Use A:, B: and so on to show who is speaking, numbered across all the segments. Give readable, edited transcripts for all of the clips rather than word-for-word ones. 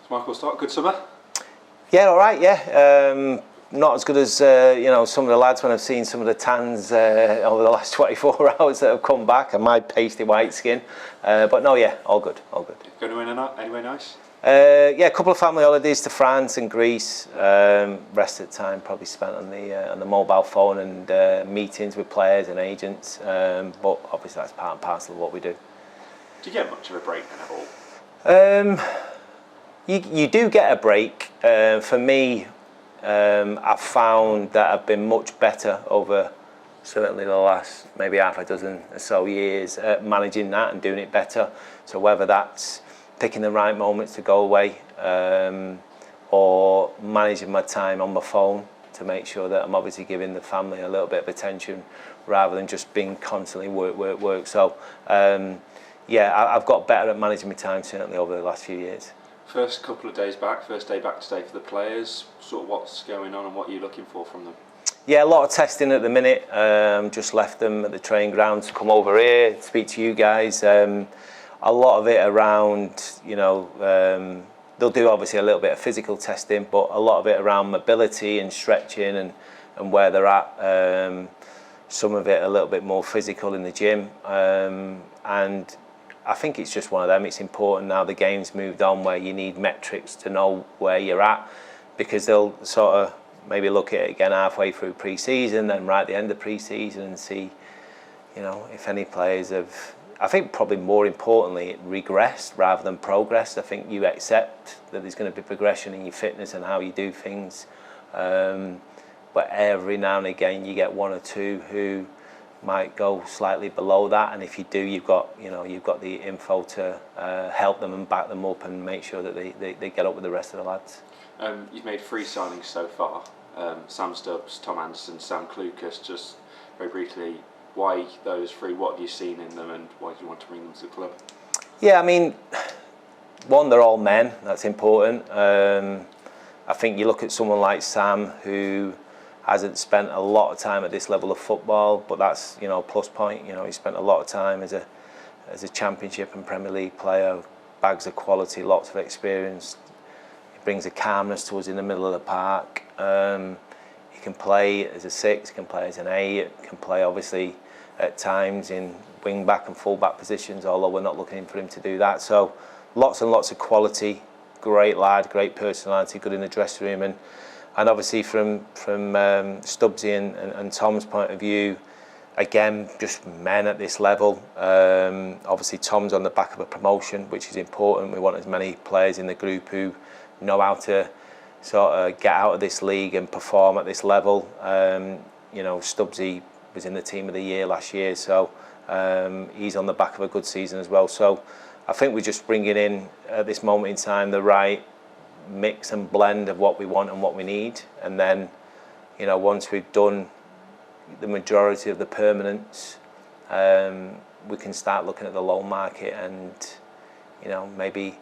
A: So Michael, start. Good summer?
B: Yeah, all right, yeah. Not as good as some of the lads when I've seen some of the tans over the last 24 hours that have come back and my pasty white skin. But no, yeah, all good, all good.
A: Going anywhere nice?
B: Yeah, a couple of family holidays to France and Greece. Rest of the time probably spent on the mobile phone and meetings with players and agents. But obviously that's part and parcel of what we do.
A: Do you get much of a break then at all?
B: You do get a break. For me, I've found that I've been much better over certainly the last maybe half a dozen or so years at managing that and doing it better. So whether that's picking the right moments to go away or managing my time on my phone to make sure that I'm obviously giving the family a little bit of attention rather than just being constantly work. So yeah, I've got better at managing my time certainly over the last few years.
A: First couple of days back, first day back today for the players, sort of what's going on and what you're looking for from them? Yeah,
B: a lot of testing at the minute. Just left them at the training ground to come over here, speak to you guys. A lot of it around, they'll do obviously a little bit of physical testing, but a lot of it around mobility and stretching and where they're at. Some of it a little bit more physical in the gym. And I think it's just one of them. It's important now the game's moved on where you need metrics to know where you're at, because they'll sort of maybe look at it again halfway through pre-season, then right at the end of pre-season and see, if any players have, I think probably more importantly, regressed rather than progressed. I think you accept that there's going to be progression in your fitness and how you do things. But every now and again you get one or two who might go slightly below that, and if you do, you've got the info to help them and back them up and make sure that they get up with the rest of the lads.
A: You've made 3 signings so far: Sam Stubbs, Tom Anderson, Sam Clucas. Just very briefly, why those 3? What have you seen in them, and why do you want to bring them to the club?
B: Yeah, I mean, one, they're all men. That's important. I think you look at someone like Sam, who hasn't spent a lot of time at this level of football, but that's plus point. He spent a lot of time as a Championship and Premier League player, bags of quality, lots of experience. He brings a calmness to us in the middle of the park. He can play as a 6, can play as an 8, can play obviously at times in wing back and full back positions, although we're not looking for him to do that. So lots and lots of quality, great lad, great personality, good in the dressing room. And obviously from Stubbsy and Tom's point of view, again, just men at this level. Obviously Tom's on the back of a promotion, which is important. We want as many players in the group who know how to sort of get out of this league and perform at this level. Stubbsy was in the Team of the Year last year, so he's on the back of a good season as well. So I think we're just bringing in, at this moment in time, the right mix and blend of what we want and what we need, and then once we've done the majority of the permanents, we can start looking at the loan market and maybe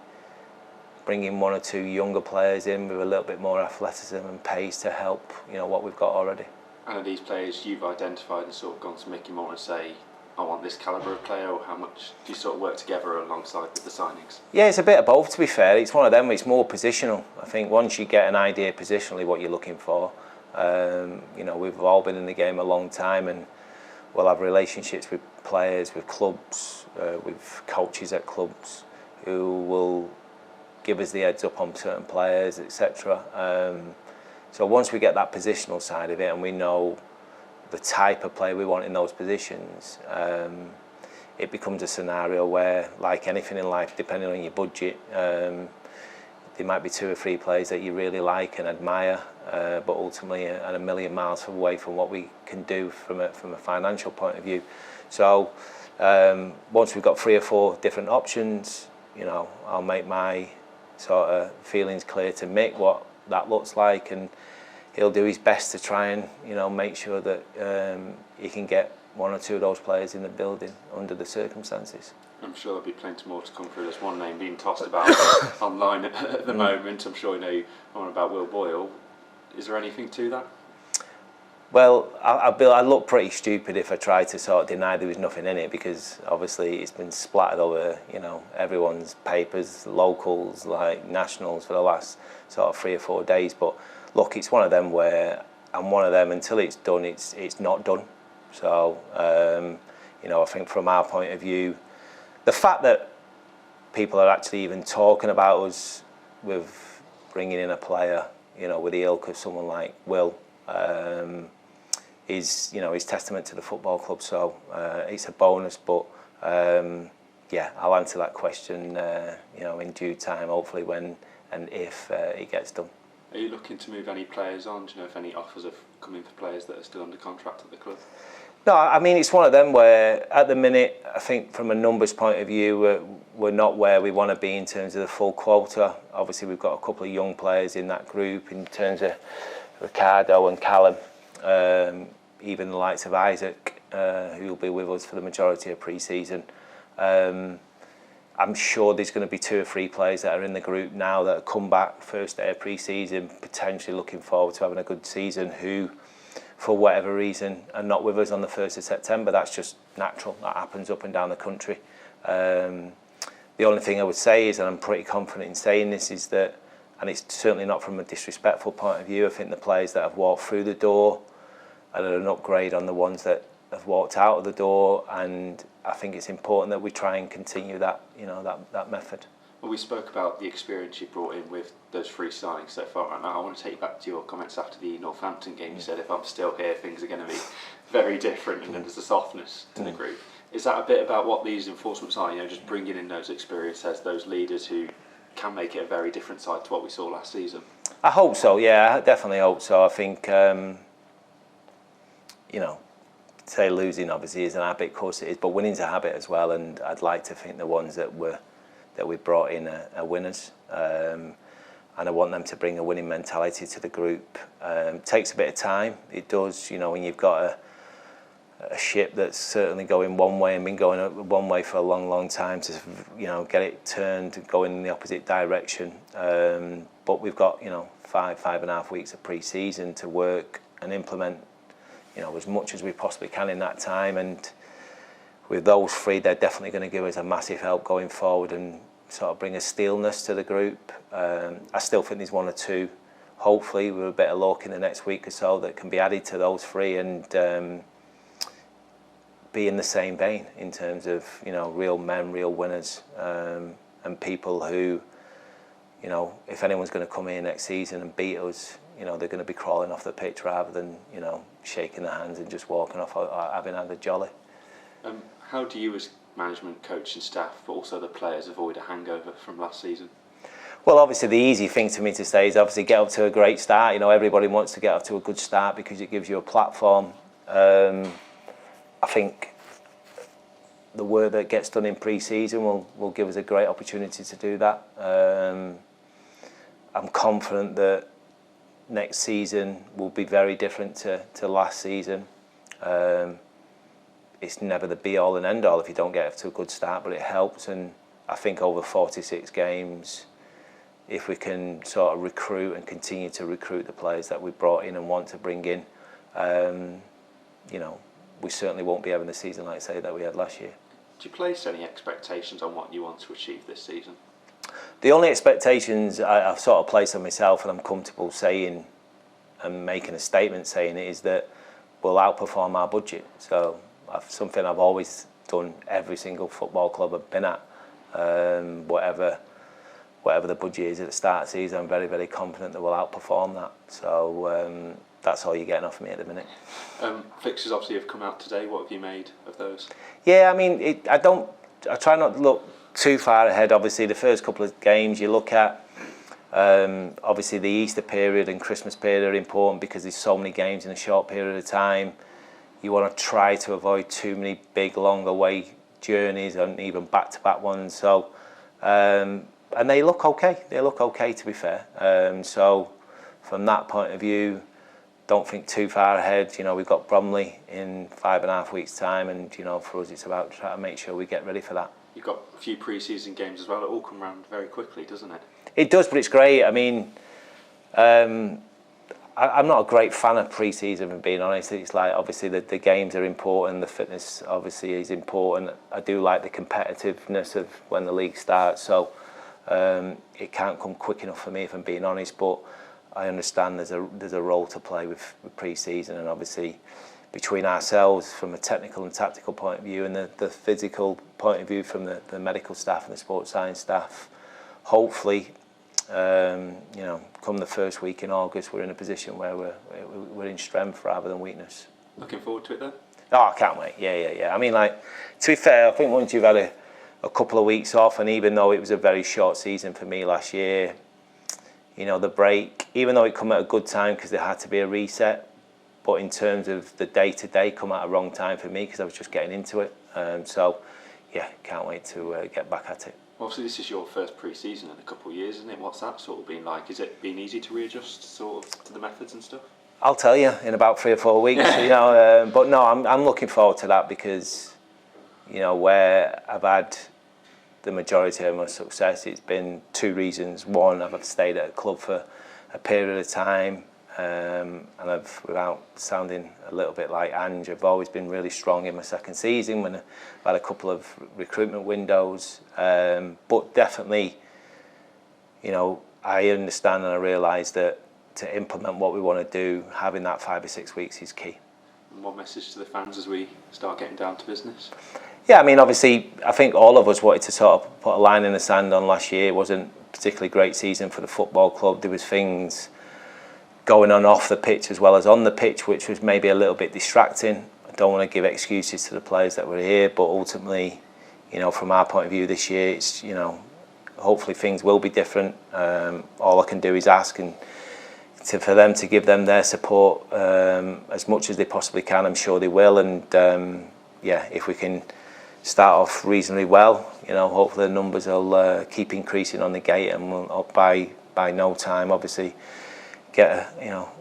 B: bring in 1 or 2 younger players in with a little bit more athleticism and pace to help what we've got already.
A: And are these players you've identified and sort of gone to Mickey Moore and say, I want this calibre of player, or how much do you sort of work together alongside with the signings?
B: Yeah, it's a bit of both, to be fair. It's one of them, it's more positional. I think once you get an idea positionally what you're looking for, we've all been in the game a long time, and we'll have relationships with players, with clubs, with coaches at clubs who will give us the heads up on certain players, etc. So once we get that positional side of it and we know the type of player we want in those positions, it becomes a scenario where, like anything in life, depending on your budget, there might be 2 or 3 players that you really like and admire, but ultimately are a million miles away from what we can do from a financial point of view. So once we've got 3 or 4 different options, I'll make my sort of feelings clear to Mick what that looks like, and he'll do his best to try and make sure that he can get 1 or 2 of those players in the building under the circumstances.
A: I'm sure there'll be plenty more to come through. There's one name being tossed about online at the moment. I'm sure you know one about Will Boyle. Is there anything to that?
B: Well, I'd look pretty stupid if I tried to sort of deny there was nothing in it, because obviously it's been splattered over, everyone's papers, locals, like nationals, for the last sort of 3 or 4 days. But look, it's one of them where I'm one of them. Until it's done, it's not done. So, I think from our point of view, the fact that people are actually even talking about us with bringing in a player, with the ilk of someone like Will, is testament to the football club. So it's a bonus, but I'll answer that question in due time, hopefully when and if it gets done.
A: Are you looking to move any players on? Do you know if any offers have come in for players that are still under contract at the club?
B: No, I mean, it's one of them where at the minute, I think from a numbers point of view, we're not where we want to be in terms of the full quota. Obviously, we've got a couple of young players in that group in terms of Ricardo and Callum, even the likes of Isaac, who will be with us for the majority of pre-season. I'm sure there's going to be 2 or 3 players that are in the group now that have come back first day of pre-season, potentially looking forward to having a good season, who, for whatever reason, are not with us on the 1st of September. That's just natural. That happens up and down the country. The only thing I would say is, and I'm pretty confident in saying this, is that, and it's certainly not from a disrespectful point of view, I think the players that have walked through the door are an upgrade on the ones that have walked out of the door, and I think it's important that we try and continue that, that method.
A: Well, we spoke about the experience you brought in with those 3 signings so far, and I want to take you back to your comments after the Northampton game. You said, if I'm still here, things are going to be very different, and there's a softness to the group. Is that a bit about what these enforcements are, just bringing in those experiences, those leaders who can make it a very different side to what we saw last season? I
B: hope so, yeah, I definitely hope so. I think, say losing obviously is an habit, of course it is, but winning's a habit as well, and I'd like to think the ones that we brought in are winners, and I want them to bring a winning mentality to the group. Takes a bit of time, it does, when you've got a ship that's certainly going one way and been going one way for a long time, to get it turned, going in the opposite direction. But we've got 5.5 weeks of pre-season to work and implement as much as we possibly can in that time, and with those 3, they're definitely going to give us a massive help going forward and sort of bring a steelness to the group. I still think there's 1 or 2, hopefully with a bit of luck in the next week or so, that can be added to those 3 and be in the same vein in terms of real men, real winners, and people who, if anyone's going to come in next season and beat us, they're going to be crawling off the pitch rather than shaking their hands and just walking off having had a jolly.
A: How do you, as management, coach and staff, but also the players, avoid a hangover from last season?
B: Well, obviously the easy thing to me to say is obviously get up to a great start. Everybody wants to get up to a good start because it gives you a platform. I think the work that gets done in pre-season will give us a great opportunity to do that. I'm confident that next season will be very different to last season. It's never the be-all and end-all if you don't get off to a good start, but it helps. And I think over 46 games, if we can sort of recruit and continue to recruit the players that we brought in and want to bring in, we certainly won't be having the season, like I say, that we had last year.
A: Do you place any expectations on what you want to achieve this season?
B: The only expectations I've sort of placed on myself, and I'm comfortable saying and making a statement saying it, is that we'll outperform our budget. So something I've always done every single football club I've been at. Whatever the budget is at the start of the season, I'm very, very confident that we'll outperform that. So that's all you're getting off me at the minute.
A: Fixtures obviously have come out today. What have you made of those? Yeah,
B: I mean, I try not to look too far ahead. Obviously, the first couple of games you look at, obviously the Easter period and Christmas period are important because there's so many games in a short period of time. You want to try to avoid too many big, long away journeys and even back-to-back ones. So, and they look okay. They look okay, to be fair. So, from that point of view, don't think too far ahead. We've got Bromley in 5.5 weeks' time, and for us, it's about trying to make sure we get ready for that.
A: You've got a few pre-season games as well. It all come round very quickly, doesn't it?
B: It does, but it's great. I mean, I'm not a great fan of pre-season, if being honest. It's like, obviously the games are important, the fitness obviously is important. I do like the competitiveness of when the league starts, so it can't come quick enough for me, if I'm being honest, but I understand there's a role to play with pre-season, and obviously between ourselves from a technical and tactical point of view, and the physical point of view from the medical staff and the sports science staff, hopefully come the first week in August, we're in a position where we're in strength rather than weakness.
A: Looking forward to it then? Oh,
B: I can't wait. Yeah. I mean, like, to be fair, I think once you've had a couple of weeks off, and even though it was a very short season for me last year, the break, even though it come at a good time because there had to be a reset, but in terms of the day-to-day, come at a wrong time for me because I was just getting into it. So, yeah, can't wait to get back at it.
A: Obviously, this is your first pre-season in a couple of years, isn't it? What's that sort of been like? Is it been easy to readjust sort of to the methods and stuff?
B: I'll tell you in about 3 or 4 weeks. But no, I'm looking forward to that because, where I've had the majority of my success, it's been 2 reasons. One, I've stayed at a club for a period of time, and I've, without sounding a little bit like Ange, I've always been really strong in my second season when I've had a couple of recruitment windows. But definitely, I understand and I realise that to implement what we want to do, having that 5 or 6 weeks is key.
A: And what message to the fans as we start getting down to business?
B: Yeah, I mean, obviously, I think all of us wanted to sort of put a line in the sand on last year. It wasn't a particularly great season for the football club. There was things going on off the pitch as well as on the pitch, which was maybe a little bit distracting. I don't want to give excuses to the players that were here, but ultimately, from our point of view this year, it's, hopefully things will be different. All I can do is ask and for them to give them their support as much as they possibly can. I'm sure they will, and if we can start off reasonably well, hopefully the numbers will keep increasing on the gate, and we'll by no time, obviously, get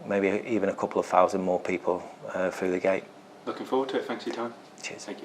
B: maybe even a couple of thousand more people through the gate.
A: Looking forward to it. Thanks for your time.
B: Cheers.
A: Thank you.